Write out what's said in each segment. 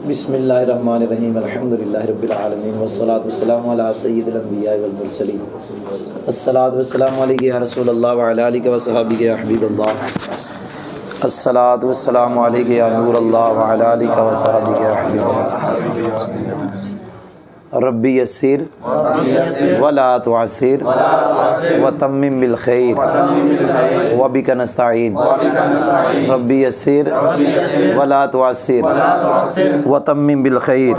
بسم اللہ الرحمن الرحیم الحمدللہ رب العالمین والصلاة والسلام علی سید الانبیاء والمرسلین الصلاة والسلام علیک یا رسول اللہ وعلی آلک وصحبہ یا حبیب اللہ الصلاة والسلام علیک یا نور اللہ وعلی آلک وصحبہ یا حبیب اللہ ربی یسر ولا تعسر وتمم بالخیر وبک نستعین ربی یسر ولا تعسر وتمم بالخیر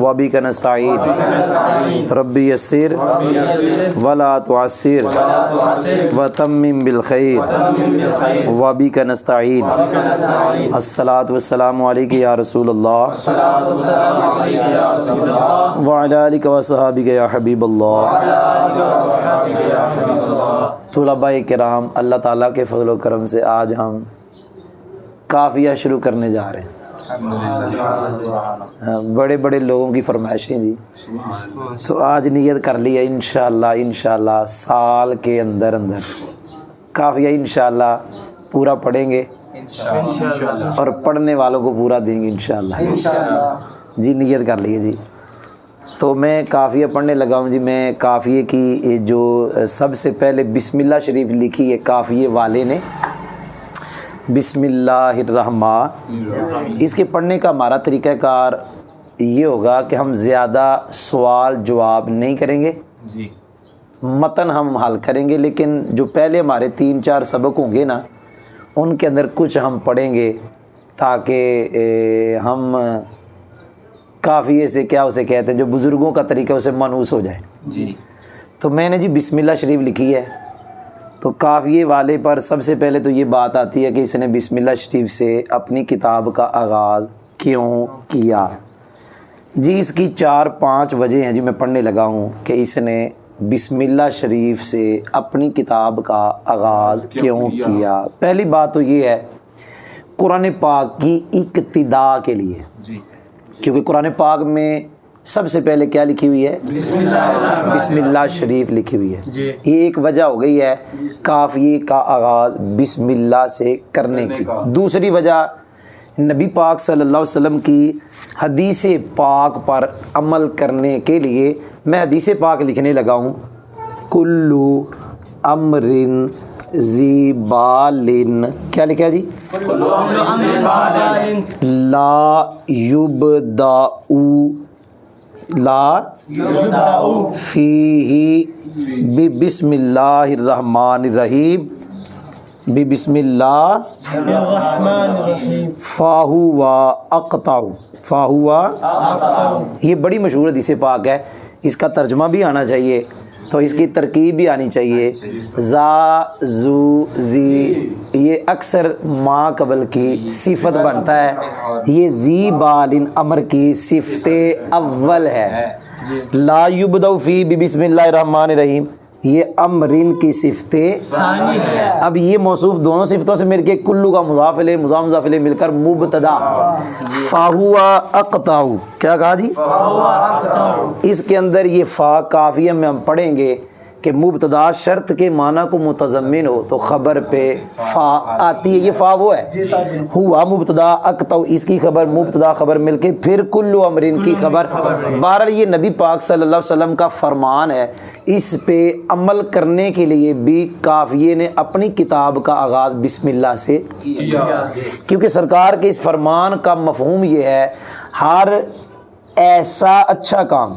وبک نستعین ربی یسر ولا تعسر وتمم بالخیر وبک نستعین الصلاۃ والسلام علیک یا رسول اللہ وعلی آلک وصحبہ یا حبیب اللہ۔ طلباء کرام، اللہ تعالیٰ کے فضل و کرم سے آج ہم قافیہ شروع کرنے جا رہے ہیں۔ بڑے بڑے لوگوں کی فرمائشیں دی تو آج نیت کر لی ہے انشاءاللہ سال کے اندر قافیہ انشاءاللہ پورا پڑھیں گے اور پڑھنے والوں کو پورا دیں گے انشاءاللہ۔ جی نیت کر لیے جی۔ تو میں قافیہ پڑھنے لگا ہوں جی۔ میں قافیے کی جو سب سے پہلے بسم اللہ شریف لکھی ہے قافیے والے نے، بسم اللہ الرحمن، اس کے پڑھنے کا ہمارا طریقہ کار یہ ہوگا کہ ہم زیادہ سوال جواب نہیں کریں گے جی، متن ہم حل کریں گے، لیکن جو پہلے ہمارے 3-4 سبق ہوں گے نا ان کے اندر کچھ ہم پڑھیں گے تاکہ ہم قافیے سے کیا اسے کہتے ہیں جو بزرگوں کا طریقہ اسے منحوس ہو جائے جی۔ تو میں نے جی بسم اللہ شریف لکھی ہے، تو قافیے والے پر سب سے پہلے تو یہ بات آتی ہے کہ اس نے بسم اللہ شریف سے اپنی کتاب کا آغاز کیوں کیا جی۔ اس کی 4-5 وجہ ہیں جی، میں پڑھنے لگا ہوں کہ اس نے بسم اللہ شریف سے اپنی کتاب کا آغاز کیوں کیا۔ پہلی بات تو یہ ہے قرآن پاک کی اقتدا کے لیے جی، کیونکہ قرآن پاک میں سب سے پہلے کیا لکھی ہوئی ہے؟ بسم اللہ شریف لکھی ہوئی ہے جی۔ یہ ایک وجہ ہو گئی ہے قافیے کا آغاز بسم اللہ سے کرنے کی۔ دوسری وجہ نبی پاک صلی اللہ علیہ وسلم کی حدیث پاک پر عمل کرنے کے لیے میں حدیث پاک لکھنے لگا ہوں، کلو امرن ذی بالن، کیا لکھا ہے جی؟ لا یبدأ فیہ بسم اللہ الرحمن الرحیم، بسم اللہ فاہو اقطع، یہ بڑی مشہور حدیث پاک ہے، اس کا ترجمہ بھی آنا چاہیے تو اس کی ترکیب بھی آنی چاہیے۔ زا زو زی یہ اکثر ما قبل کی صفت بنتا ہے، یہ زی بالن امر کی صفت اول ہے۔ لا یبدأ فی بسم اللہ الرحمن الرحیم یہ امرن کی صفت ثانی ہے۔ اب یہ موصوف دونوں صفتوں سے مل کے کلو کا مضاف الیہ مضاف الیہ مل کر مبتدا، فاہو اقطع، کیا کہا جی؟ اس کے اندر یہ فا قافیہ میں ہم پڑھیں گے کہ مبتدا شرط کے معنی کو متضمن ہو تو خبر پہ فا آتی ہے، یہ فا وہ ہے، ہوا مبتدا اقطع اس کی خبر مبتدا خبر مل کے پھر کلو امرن کی خبر۔ بہرحال یہ نبی پاک صلی اللہ علیہ وسلم کا فرمان ہے، اس پہ عمل کرنے کے لیے بھی قافیے نے اپنی کتاب کا آغاز بسم اللہ سے کیا، کیونکہ سرکار کے اس فرمان کا مفہوم یہ ہے ہر ایسا اچھا کام،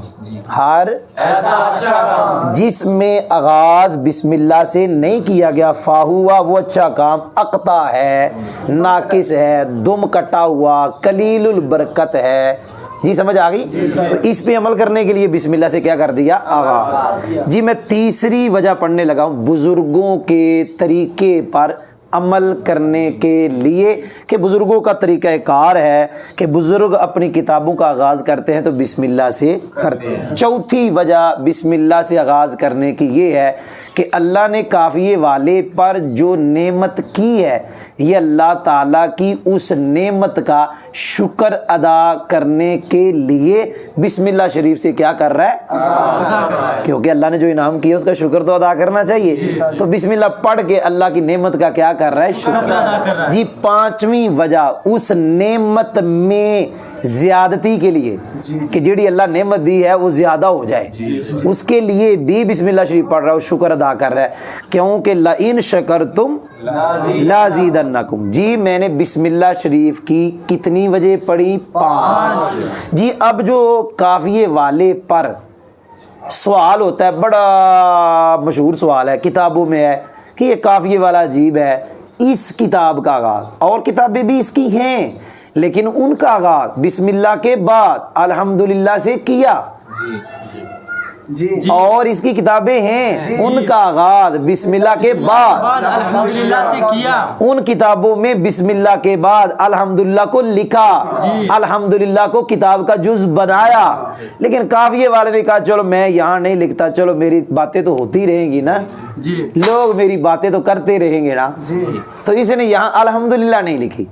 ہر ایسا اچھا کام جس میں آغاز بسم اللہ سے نہیں کیا گیا فاہوا وہ اچھا کام اقطع ہے، ناقص ہے، دم کٹا ہوا، قلیل البرکت ہے جی، سمجھ آ گئی؟ تو اس پہ عمل کرنے کے لیے بسم اللہ سے کیا کر دیا؟ آغاز جی۔ میں تیسری وجہ پڑھنے لگا ہوں بزرگوں کے طریقے پر عمل کرنے کے لیے کہ بزرگوں کا طریقہ کار ہے کہ بزرگ اپنی کتابوں کا آغاز کرتے ہیں تو بسم اللہ سے کرتے ہیں۔ چوتھی وجہ بسم اللہ سے آغاز کرنے کی یہ ہے کہ اللہ نے قافیے والے پر جو نعمت کی ہے یہ اللہ تعالیٰ کی اس نعمت کا شکر ادا کرنے کے لیے بسم اللہ شریف سے کیا کر رہا ہے؟ کیونکہ اللہ نے جو انعام کیا اس کا شکر تو ادا کرنا چاہیے، تو بسم اللہ پڑھ کے اللہ کی نعمت کا کیا کر رہا ہے؟ شکر۔ جی پانچویں وجہ اس نعمت میں زیادتی کے لیے کہ جیڑی اللہ نعمت دی ہے وہ زیادہ ہو جائے، اس کے لیے بھی بسم اللہ شریف پڑھ رہا ہے، شکر ادا کر رہا ہے، کیونکہ لئن شکرتم لازیدنکم۔ جی میں نے بسم اللہ شریف کی کتنی وجہ پڑھی؟ 5۔ جی اب جو قافیے والے پر سوال ہوتا ہے، بڑا مشہور سوال ہے، کتابوں میں ہے کہ یہ قافیے والا عجیب ہے، اس کتاب کا آغاز، اور کتابیں بھی اس کی ہیں لیکن ان کا آغاز بسم اللہ کے بعد الحمدللہ سے کیا، اور اس کی کتابیں ہیں ان کا آغاز بسم اللہ کے بعد الحمدللہ سے کیا، ان کتابوں میں بسم اللہ کے بعد الحمدللہ کو لکھا، الحمدللہ کو کتاب کا جز بنایا، لیکن قافیے والے نے کہا چلو میں یہاں نہیں لکھتا، چلو میری باتیں تو ہوتی رہیں گی نا، لوگ میری باتیں تو کرتے رہیں گے نا، تو اس نے یہاں الحمدللہ نہیں لکھی،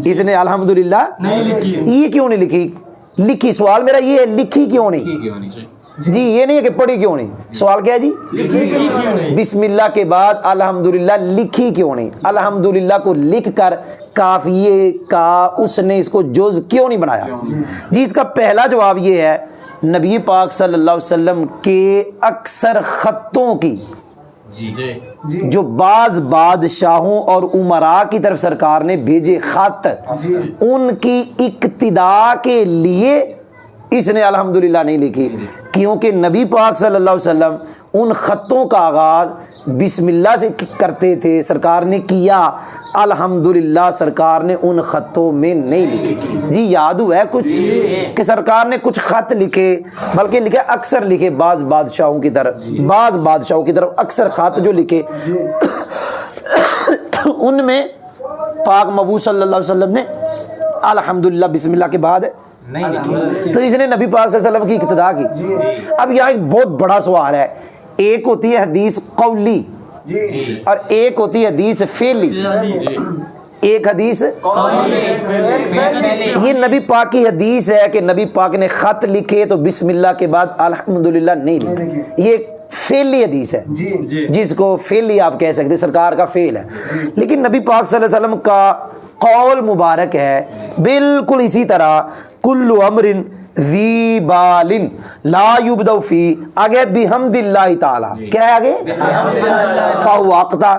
اس نے الحمدللہ یہ کیوں نہیں لکھی؟ لکھی، سوال میرا یہ ہے لکھی کیوں نہیں؟ جی یہ نہیں ہے کہ پڑھی کیوں نہیں، سوال کیا ہے جی؟ بسم اللہ کے بعد الحمدللہ لکھی کیوں نہیں؟ الحمدللہ کو لکھ کر قافیے کا اس نے اس کو جز کیوں نہیں بنایا؟ جی اس کا پہلا جواب یہ ہے، نبی پاک صلی اللہ علیہ وسلم کے اکثر خطوں کی جو بعض بادشاہوں اور امراء کی طرف سرکار نے بھیجے خط، ان کی اقتداء کے لیے اس نے الحمدللہ نہیں لکھی، کیونکہ نبی پاک صلی اللہ علیہ وسلم ان خطوں کا آغاز بسم اللہ سے کرتے تھے، سرکار نے کیا، الحمدللہ سرکار نے ان خطوں میں نہیں لکھی۔ جی یاد ہوا ہے کچھ کہ سرکار نے کچھ خط لکھے، بلکہ لکھے اکثر لکھے بعض بادشاہوں کی طرف اکثر خط جو لکھے ان میں پاک مبعوث صلی اللہ علیہ وسلم نے الحمدللہ بسم اللہ کے بعد نہیں لکھی، تو اس نے نبی پاک صلی اللہ علیہ وسلم کی اقتداء کی۔ اب یہاں ایک بہت بڑا سوال ہے، ایک ہوتی ہے حدیث قولی اور ایک ہوتی ہے حدیث فعلی۔ ایک حدیث یہ نبی پاک کی حدیث ہے کہ نبی پاک نے خط لکھے تو بسم اللہ کے بعد الحمدللہ نہیں لکھی، یہ فعلی حدیث ہے جس کو فعلی آپ کہہ سکتے، سرکار کا فعل ہے، لیکن نبی پاک صلی اللہ علیہ وسلم کا قول مبارک ہے بالکل اسی طرح، کل امر ذی بال لا یبدأ فی، آگے بحمد اللہ تعالی، کیا ہے آگے؟ فہو اقطع،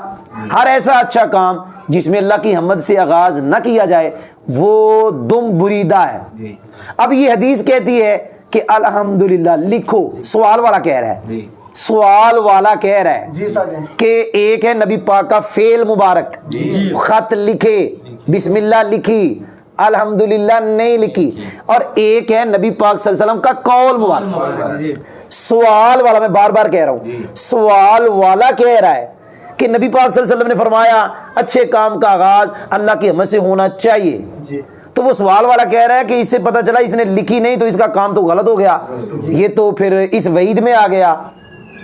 ہر ایسا اچھا کام جس میں اللہ کی حمد سے آغاز نہ کیا جائے وہ دم بریدہ ہے۔ اب یہ حدیث کہتی ہے کہ الحمدللہ لکھو، سوال والا کہہ رہا ہے، سوال والا کہہ رہا ہے کہ ایک ہے نبی پاک کا فعل مبارک، خط لکھے، بسم اللہ لکھی، الحمدللہ نہیں لکھی، اور ایک ہے نبی پاک صلی اللہ علیہ وسلم کا قول مبارک۔ سوال والا، میں بار بار کہہ رہا ہوں، سوال والا کہہ رہا ہے کہ نبی پاک صلی اللہ علیہ وسلم نے فرمایا اچھے کام کا آغاز اللہ کی حمد سے ہونا چاہیے، تو وہ سوال والا کہہ رہا ہے کہ اس سے پتہ چلا اس نے لکھی نہیں تو اس کا کام تو غلط ہو گیا، یہ تو پھر اس وعید میں آ گیا،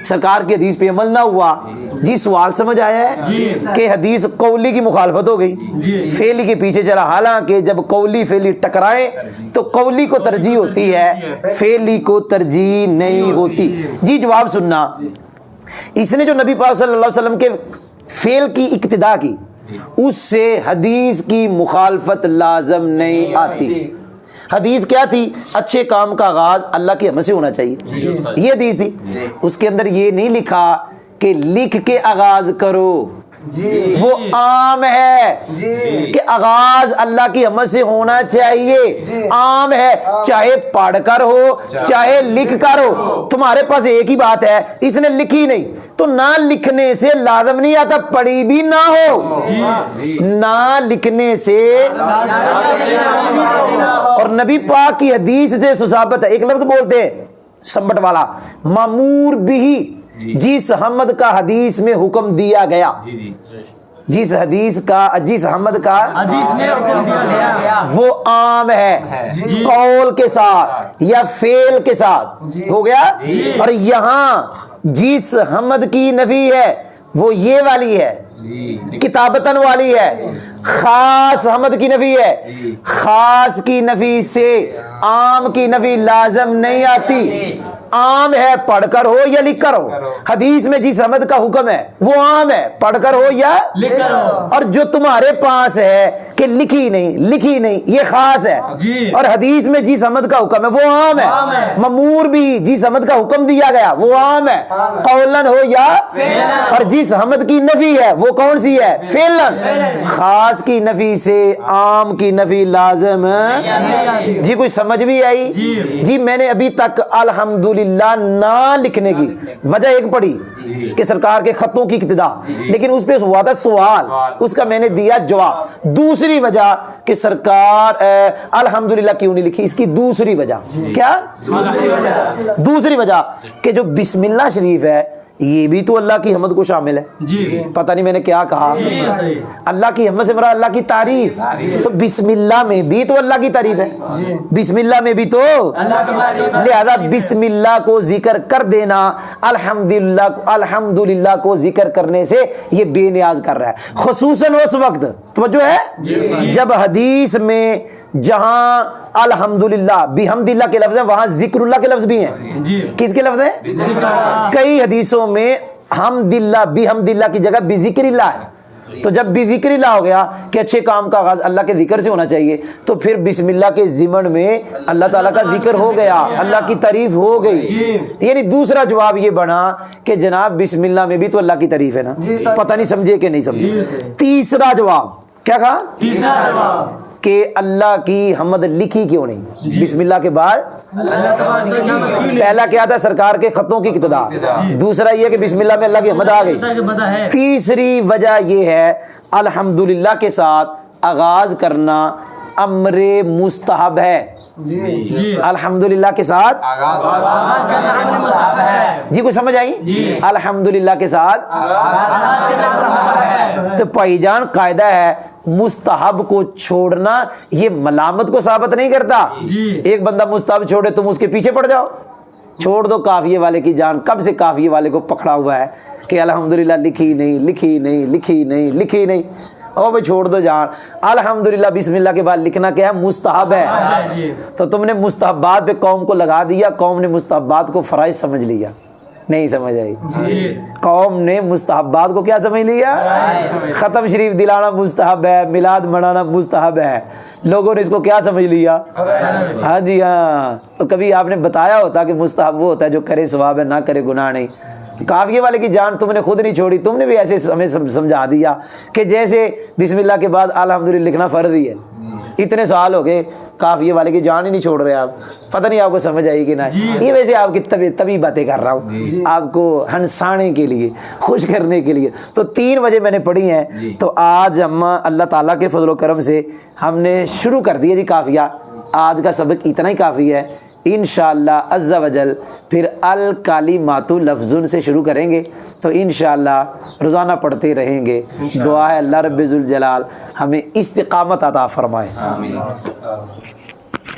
سرکار کی حدیث پہ عمل نہ ہوا۔ جی سوال سمجھ آیا ہے کہ حدیث قولی کی مخالفت ہو گئی، فعلی کے پیچھے چلا، حالانکہ جب قولی فعلی ٹکرائے تو قولی کو ترجیح ہوتی ہے، فعلی کو ترجیح نہیں ہوتی۔ جی جواب سننا، اس نے جو نبی پاک صلی اللہ علیہ وسلم کے فعل کی اقتداء کی، اس سے حدیث کی مخالفت لازم نہیں آتی۔ حدیث کیا تھی؟ اچھے کام کا آغاز اللہ کی حمد سے ہونا چاہیے، یہ حدیث تھی، اس کے اندر یہ نہیں لکھا کہ لکھ کے آغاز کرو، وہ عام ہے کہ آغاز اللہ کی حمد سے ہونا چاہیے، عام ہے، چاہے پڑھ کر ہو چاہے لکھ کر ہو، تمہارے پاس ایک ہی بات ہے، اس نے لکھی نہیں تو نہ لکھنے سے لازم نہیں آتا پڑھی بھی نہ ہو، نہ لکھنے سے، اور نبی پاک کی حدیث سے ثابت ہے، ایک لفظ بولتے ہیں سمبٹ والا، مامور بھی، جس حمد کا حدیث میں حکم دیا گیا، جس حمد کا حدیث میں حکم دیا گیا وہ عام ہے، قول کے ساتھ یا فعل کے ساتھ ہو گیا، اور یہاں جس حمد کی نفی ہے وہ یہ والی ہے، کتابتن والی ہے، خاص حمد کی نفی ہے، خاص کی نفی سے عام کی نفی لازم نہیں آتی۔ عام ہے پڑھ کر ہو یا لکھ کر ہو، حدیث میں جس حمد کا حکم ہے وہ عام ہے، پڑھ کر ہو یا لکھ کر ہو، اور جو تمہارے پاس ہے کہ لکھی نہیں یہ خاص ہے، اور حدیث میں جس حمد کا حکم ہے وہ عام ہے۔ مامور بھی جس حمد کا حکم دیا گیا وہ عام ہے، قولن ہو یا فعلن، اور جس حمد کی نفی ہے وہ کون سی ہے؟ فعلن۔ خاص کی نفی سے عام کی نفی لازم ہے۔ جی کوئی سمجھ بھی آئی؟ جی میں نے ابھی تک الحمدللہ نہ لکھنے کی وجہ ایک پڑھی کہ سرکار کے خطوں کی ابتدا، لیکن اس پہ ہوا تھا سوال، اس کا میں نے دیا جواب۔ دوسری وجہ کہ سرکار الحمدللہ کیوں نہیں لکھی، اس کی دوسری وجہ کیا؟ دوسری وجہ کہ جو بسم اللہ شریف ہے یہ بھی تو اللہ کی حمد کو شامل ہے۔ جی پتہ نہیں میں نے کیا کہا، اللہ کی حمد سے مراد اللہ کی تعریف، تو بسم اللہ میں بھی تو اللہ کی تعریف ہے، بسم اللہ میں بھی تو لہذا بسم اللہ کو ذکر کر دینا الحمدللہ کو ذکر کرنے سے یہ بے نیاز کر رہا ہے، خصوصاً اس وقت توجہ ہے جب حدیث میں جہاں الحمدللہ بحمد اللہ کے لفظ ہیں وہاں ذکر اللہ کے لفظ بھی ہیں۔ کس کے لفظ ہیں؟ کئی حدیثوں میں حمد اللہ بحمد اللہ کی جگہ بذکر اللہ ہے، تو جب بذکر اللہ ہو گیا کہ اچھے کام کا آغاز اللہ کے ذکر سے ہونا چاہیے، تو پھر بسم اللہ کے ضمن میں اللہ تعالیٰ کا ذکر ہو گیا، اللہ کی تعریف ہو گئی۔ یعنی دوسرا جواب یہ بنا کہ جناب بسم اللہ میں بھی تو اللہ کی تعریف ہے نا، پتہ نہیں سمجھے کہ نہیں سمجھے۔ تیسرا جواب کیا کہا؟ تیسرا جواب کہ اللہ کی حمد لکھی کیوں نہیں بسم اللہ کے بعد؟ پہلا کیا تھا؟ سرکار کے خطوں کی ابتدا، دوسرا یہ کہ بسم اللہ میں اللہ کی حمد آ گئی، تیسری وجہ یہ ہے الحمدللہ کے ساتھ آغاز کرنا امر مستحب ہے۔ الحمدللہ کے ساتھ جی کوئی سمجھ آئی؟ الحمدللہ کے ساتھ تو بھائی جان قاعدہ ہے مستحب کو چھوڑنا یہ ملامت کو ثابت نہیں کرتا۔ ایک بندہ مستحب چھوڑے تم اس کے پیچھے پڑ جاؤ، چھوڑ دو قافیے والے کی جان، کب سے قافیے والے کو پکڑا ہوا ہے کہ الحمدللہ لکھی نہیں، او بھائی چھوڑ دو جان، الحمدللہ بسم اللہ کے بعد لکھنا کیا ہے؟ مستحب ہے۔ تو تم نے مستحبات پہ قوم کو لگا دیا، قوم نے مستحبات کو فرائض سمجھ لیا، نہیں سمجھ آئی؟ قوم نے مستحبات کو کیا سمجھ لیا؟ ختم شریف دلانا مستحب ہے، میلاد منانا مستحب ہے، لوگوں نے اس کو کیا سمجھ لیا؟ ہاں جی ہاں، تو کبھی آپ نے بتایا ہوتا کہ مستحب وہ ہوتا ہے جو کرے ثواب ہے، نہ کرے گناہ نہیں۔ قافیے والے کی جان تم نے خود نہیں چھوڑی، تم نے بھی ایسے ہمیں سمجھا دیا کہ جیسے بسم اللہ کے بعد الحمدللہ لکھنا فرض ہی ہے۔ اتنے سال ہو گئے قافیے والے کی جان ہی نہیں چھوڑ رہے آپ، پتہ نہیں آپ کو سمجھ آئی کہ نہیں؟ یہ ویسے آپ کی طبی باتیں کر رہا ہوں آپ کو ہنسانے کے لیے، خوش کرنے کے لیے۔ تو تین وجہ میں نے پڑھی ہیں، تو آج ہم اللہ تعالیٰ کے فضل و کرم سے ہم نے شروع کر دیا جی قافیہ۔ آج کا سبق اتنا ہی کافی ہے، انشاءاللہ عز و جل پھر الکلمات لفظ سے شروع کریں گے، تو انشاءاللہ روزانہ پڑھتے رہیں گے۔ دعا ہے اللہ رب ذوالجلال ہمیں استقامت عطا فرمائے۔